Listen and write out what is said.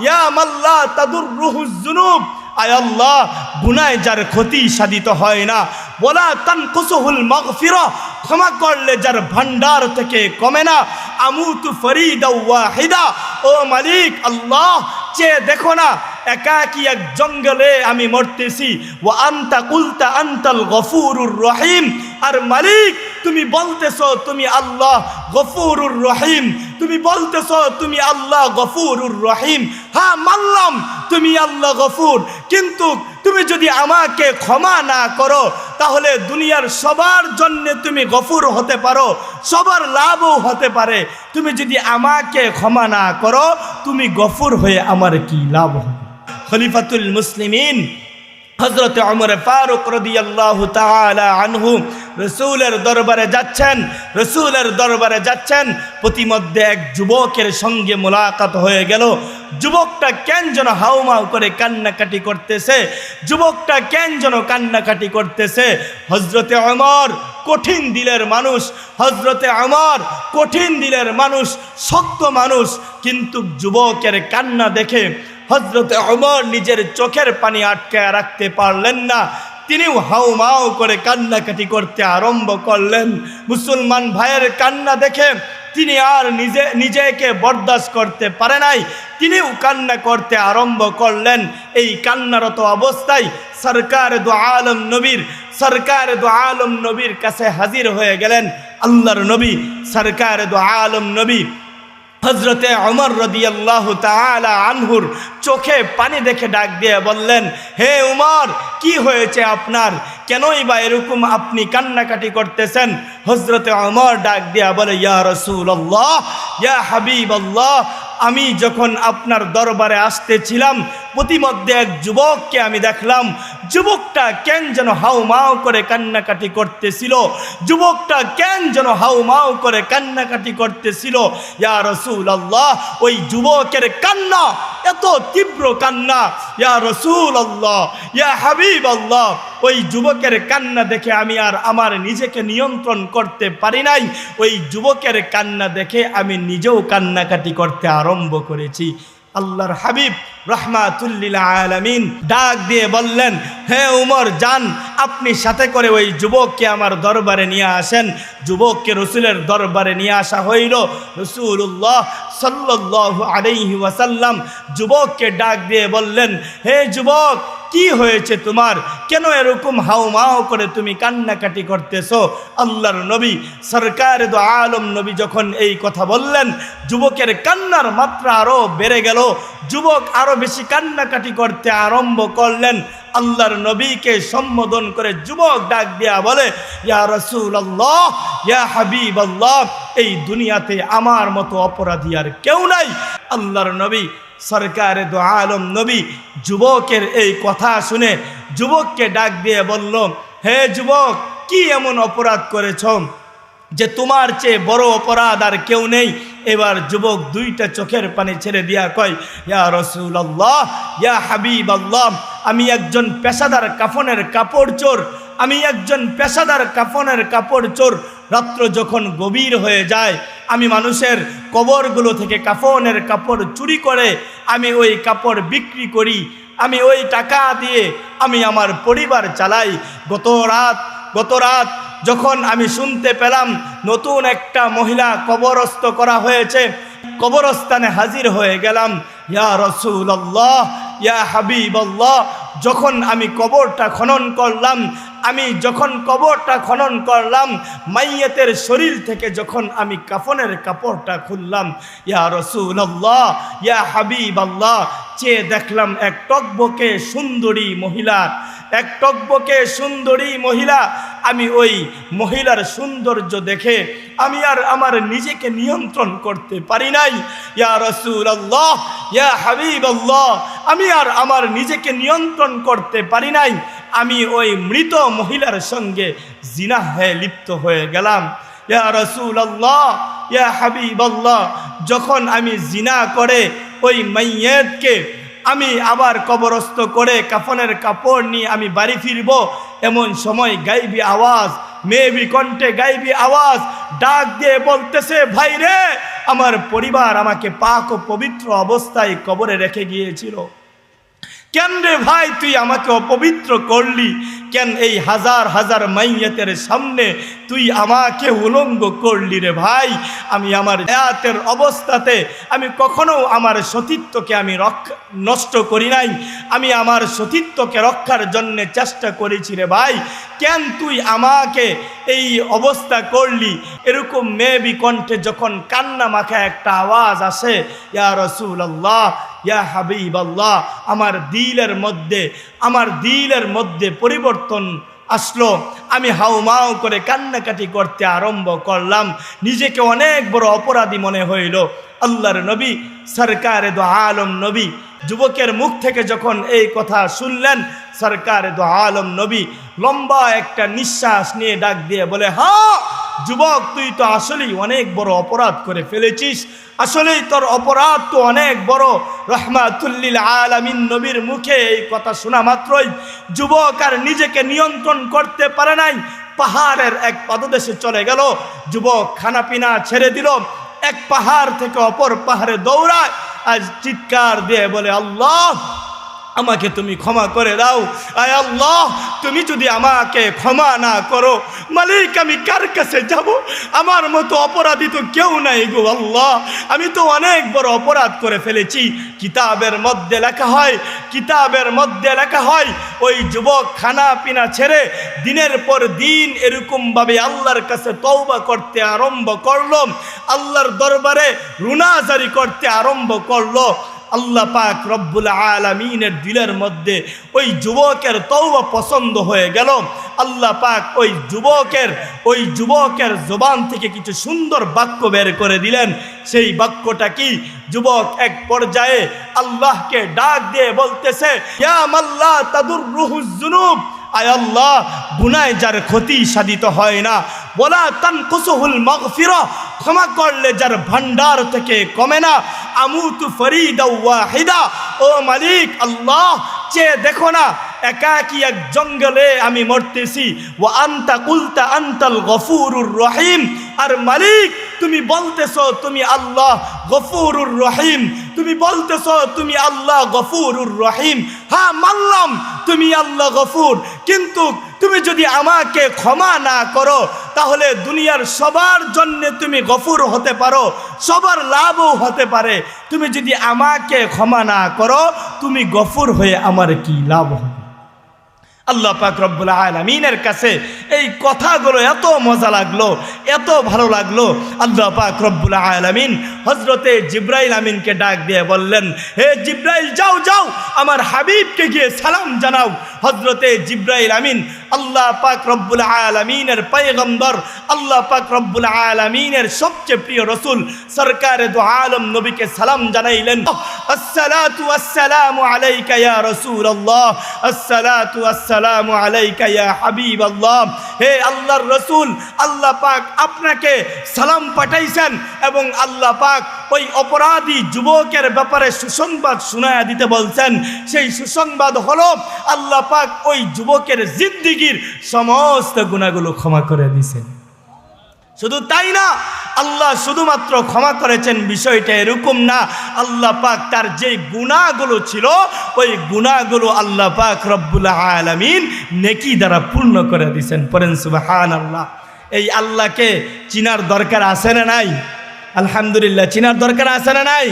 ইয়া মাল্লা তাদুররুহুজ যুনুব, আয় আল্লাহ গুনায় যার ক্ষতি সাধিত হয় না, ওয়ালা তানকুসুহুল মাগফিরা, ক্ষমা করলে যার ভান্ডার থেকে কমে না, আমুতু ফরিদা ওয়াহিদা, ও মালিক আল্লাহ চেয়ে দেখো না একাকী এক জঙ্গলে আমি মরতেছি, ওয়া আনতা কুলতা আনতাল গফুরুর রহিম, আর মালিক তুমি বলতেছো তুমি আল্লাহ গফুরুর রহিম, তুমি বলতেছো তুমি আল্লাহ গফুরুর রহিম। হ্যাঁ মানলাম তুমি আল্লাহ গফুর, কিন্তু তুমি যদি আমাকে ক্ষমা না করো তাহলে দুনিয়ার সবার জন্য তুমি গফুর হতে পারো, সবার লাভও হতে পারে। তুমি যদি আমাকে ক্ষমা না করো তুমি গফুর হয়ে আমার কি লাভ হবে? খলিফাতুল মুসলিমিন হযরত ওমর ফারুক রাদিয়াল্লাহু তাআলা আনহু রাসূলের দরবারে যাচ্ছেন, প্রতিমধ্যে এক যুবকের সঙ্গে মোলাকাত হয়ে গেল। যুবকটা কেন যেন হাউমাউ করে কান্নাকাটি করতেছে, হযরতে ওমর কঠিন দিলের মানুষ, শক্ত মানুষ, কিন্তু যুবকের কান্না দেখে হযরতে ওমর নিজের চোখের পানি আটকায় রাখতে পারলেন না। তিনিও হাউমাউ করে কান্নাকাটি করতে আরম্ভ করলেন। মুসলমান ভাইয়ের কান্না দেখে তিনি আর নিজেকে বরদাস্ত করতে পারে নাই, তিনিও কান্না করতে আরম্ভ করলেন। এই কান্নারত অবস্থায় সরকার দু আলম নবীর কাছে হাজির হয়ে গেলেন। আল্লাহর নবী সরকার দু আলম নবী হযরতে ওমর রাদিয়াল্লাহু তাআলা আনহুর চোখে পানি দেখে ডাক দিয়ে বললেন, হে ওমর কি হয়েছে আপনার, কেনই বা এরকম আপনি কান্নাকাটি করতেছেন? হযরতে ওমর ডাক দিয়া বলে, ইয়া রাসূলুল্লাহ, ইয়া হাবিবাল্লাহ, আমি যখন আপনার দরবারে আসতেছিলাম প্রতিমধ্যে এক যুবককে আমি দেখলাম। যুবকটা কেন যেন হাউমাউ করে কান্নাকাটি করতেছিল। ইয়া রাসূলুল্লাহ, ওই যুবকের কান্না এত তীব্র কান্না, ইয়া রাসূলুল্লাহ, ইয়া হাবিবাল্লাহ, ওই যুবকের কান্না দেখে আমি আর আমার নিজেকে নিয়ন্ত্রণ করতে পারি নাই। ওই যুবকের কান্না দেখে আমি নিজেও কান্নাকাটি করতে আরম্ভ করেছি। আল্লাহর হাবিব রাহমাতুল লিল আলামিন ডাক দিয়ে বললেন, হে উমর যান, আপনি সাথে করে ওই যুবককে আমার দরবারে নিয়ে আসেন। যুবককে রসুলের দরবারে নিয়ে আসা হইল। রাসূলুল্লাহ সাল্লাল্লাহু আলাইহি ওয়াসাল্লাম যুবককে ডাক দিয়ে বললেন, হে যুবক কি হয়েছে তোমার, কেন এরকম হাউমাউ করে তুমি কান্নাকাটি করতেছো? আল্লাহর নবী সরকার দু আলম নবী যখন এই কথা বললেন, যুবকের কান্নার মাত্রা আরো বেড়ে গেল। যুবক আরো বেশি কান্নাকাটি করতে আরম্ভ করলেন। আল্লাহর নবীকে সম্বোধন করে যুবক ডাক দিয়া বলে, ইয়া রাসূলুল্লাহ, ইয়া হাবিবাল্লাহ, এই দুনিয়াতে আমার মতো অপরাধী আর কেউ নাই। আল্লাহর নবী সরকার দু আলম নবী যুবকের এই কথা শুনে যুবককে ডাক দিয়ে বলল, হে যুবক কি এমন অপরাধ করেছ যে তোমার চেয়ে বড় অপরাধ আর কেউ নেই? এবার যুবক দুইটা চোখের পানি ছেড়ে দিয়া কয়, ইয়া রাসূলুল্লাহ, ইয়া হাবিবাল্লাহ, আমি একজন পেশাদার কাফনের চোর। রাত্র যখন গভীর হয়ে যায় আমি মানুষের কবরগুলো থেকে কাফনের কাপড় চুরি করে আমি ওই কাপড় বিক্রি করি, আমি ওই টাকা দিয়ে আমি আমার পরিবার চালাই। গত রাত যখন আমি শুনতে পেলাম নতুন একটা মহিলা কবরস্থ করা হয়েছে, কবরস্থানে হাজির হয়ে গেলাম। ইয়া রাসূলুল্লাহ, ইয়া হাবিবাল্লাহ, যখন আমি কবরটা খনন করলাম, মাইয়াতের শরীর থেকে যখন আমি কাফনের কাপড়টা খুললাম, ইয়া রাসূলুল্লাহ, ইয়া হাবিবাল্লাহ, চেয়ে দেখলাম এক টকবকে সুন্দরী মহিলা। আমি ওই মহিলার সৌন্দর্য দেখে আমি আর আমার নিজেকে নিয়ন্ত্রণ করতে পারি নাই। ইয়া রাসূলুল্লাহ, ইয়া হাবিবাল্লাহ, আমি আর আমার নিজেকে নিয়ন্ত্রণ করতে পারি নাই। আমি ওই মৃত মহিলার সঙ্গে জিনাহে লিপ্ত হয়ে গেলাম। ইয়া রাসূলুল্লাহ, ইয়া হাবিবাল্লাহ, যখন আমি জিনা করে ওই মাইয়াতকে আমি আবার কবরস্থ করে কাফনের কাপড় নিয়ে আমি বাড়ি ফিরব, এমন সময় গাইবি আওয়াজ, মেয়েবি কণ্ঠে গাইবি আওয়াজ ডাক দিয়ে বলতেছে, ভাই রে আমার পরিবার আমাকে পাক ও পবিত্র অবস্থায় কবরে রেখে গিয়েছিল। কেন রে ভাই তুই আমাকে অপবিত্র করলি? কেন এই হাজার হাজার মাইয়াতের সামনে তুই আমাকে উলঙ্গ করলি রে ভাই? আমি আমার হায়াতের অবস্থাতে আমি কখনো আমার সতীত্বকে আমি নষ্ট করি নাই। আমি আমার সতীত্বকে রক্ষার জন্য চেষ্টা করেছি রে ভাই। কেন তুই আমাকে এই অবস্থা করলি? এরকম মেবি কণ্ঠে যখন কান্না মাখা একটা আওয়াজ আসে, ইয়া রাসূলুল্লাহ, ইয়া হাবিবাল্লাহ, আমার দিলের মধ্যে পরিবর্তন আসলো। আমি হাউমাউ করে কান্নাকাটি করতে আরম্ভ করলাম। নিজেকে অনেক বড় অপরাধী মনে হইল। আল্লাহর নবী সরকারে দো আলম নবী যুবকের মুখ থেকে যখন এই কথা শুনলেন, সরকারে দো আলম নবী লম্বা একটা নিঃশ্বাস নিয়ে ডাক দিয়ে বলে, হ্যাঁ যুবক, তুই তো আসলেই অনেক বড় অপরাধ করে ফেলেছিস। আসলেই তোর অপরাধ তো অনেক বড়। রহমাতুল্লিল আলামিন নবীর মুখে এই কথা শোনা মাত্রই যুবক আর নিজেকে নিয়ন্ত্রণ করতে পারে নাই। পাহাড়ের এক পাদদেশে চলে গেল। যুবক খানাপিনা ছেড়ে দিল, এক পাহাড় থেকে অপর পাহাড়ে দৌড়ায়, আজ চিৎকার দিয়ে বলে, আল্লাহ আমাকে তুমি ক্ষমা করে দাও। আয় আল্লাহ, তুমি যদি আমাকে ক্ষমা না করো, মালিক আমি কার কাছে যাব? আমার মতো অপরাধী তো কেউ নাই গো আল্লাহ। আমি তো অনেক বড় অপরাধ করে ফেলেছি। কিতাবের মধ্যে লেখা হয় ওই যুবক খানা পিনা ছেড়ে দিনের পর দিন এরকমভাবে আল্লাহর কাছে তওবা করতে আরম্ভ করলো, আল্লাহর দরবারে রুনাজারি করতে আরম্ভ করলো। আল্লাহ পাক রব্বুল আলামিনের দিলের মধ্যে ওই যুবকের তওবা পছন্দ হয়ে গেল। আল্লাহ পাক ওই যুবকের জবান থেকে কিছু সুন্দর বাক্য বের করে দিলেন। সেই বাক্যটা কি? যুবক এক পর্যায়ে আল্লাহকে ডাক দিয়ে বলতেছে, ইয়া মাল্লা তাদুররুহুজ যুনুব, আয় আল্লাহ, গুনায় যার ক্ষতি সাধিত হয় না, বলা তানকুসুহুল মাগফিরা, ক্ষমা করলে যার ভান্ডার থেকে কমে না, আমুতু ফরিদা ওয়াহিদা, ও মালিক আল্লাহ, চেয়ে দেখো না একাকী এক জঙ্গলে আমি মরতেছি। ওয়া আনতা কুলতা আনতাল গফুরুর রহিম, আর মালিক তুমি বলতেছো তুমি আল্লাহ গফুরুর রহিম, তুমি বলতেছো তুমি আল্লাহ গফুরুর রহিম। হ্যাঁ মানলাম তুমি আল্লাহ গফুর, কিন্তু তুমি যদি আমাকে ক্ষমা না করো তাহলে দুনিয়ার সবার জন্য তুমি গফুর হতে পারো, সবার লাভও হতে পারে। তুমি যদি আমাকে ক্ষমা না করো, তুমি গফুর হয়ে আমার কি লাভ হবে? আল্লাহ পাক রব্বুল আলামিনের কাছে এই কথাগুলো এত মজা লাগলো, এত ভালো লাগলো। আল্লাহ পাক রব্বুল আলামিন হযরতে জিবরাইল আমিনকে ডাক দিয়ে বললেন, হে জিবরাইল, যাও যাও আমার হাবিবকে গিয়ে সালাম জানাও। হযরতে জিবরাইল আমিন আল্লাহ পাক রব্বুল আলামিনের পয়গম্বর, আল্লাহ পাক রব্বুল আলামিনের সবচেয়ে প্রিয় রাসূল সরকারে দো আলম নবীকে সালাম জানাইলেন। আসসালাতু আসসালামু আলাইকা ইয়া রাসূলুল্লাহ, আসসালাতু আসসালামু আলাইকা ইয়া হাবিবাল্লাহ। হে আল্লাহর রাসূল, আল্লাহ পাক আপনাকে সালাম পাঠাইছেন এবং আল্লাহ পাক ওই অপরাধী যুবকের ব্যাপারে সুসংবাদ শোনায়া দিতে বলছেন। সেই সুসংবাদ হলো আল্লাহ পাক ওই যুবকের জিন্দেগীর সমস্ত গুনাহগুলো ক্ষমা করে দিয়েছেন। শুধু তাই না, আল্লাহ শুধুমাত্র ক্ষমা করেছেন বিষয়টা এরকম না, আল্লাহ পাক তার যে গুনাহগুলো ছিল ওই গুনাহগুলো আল্লাহ পাক রব্বুল আলামিন নেকি দ্বারা পূর্ণ করে দিয়েছেন। পড়েন সুবহানাল্লাহ। এই আল্লাহকে চিনার দরকার আছে না নাই? আলহামদুলিল্লাহ, চিনার দরকার আছে না নাই?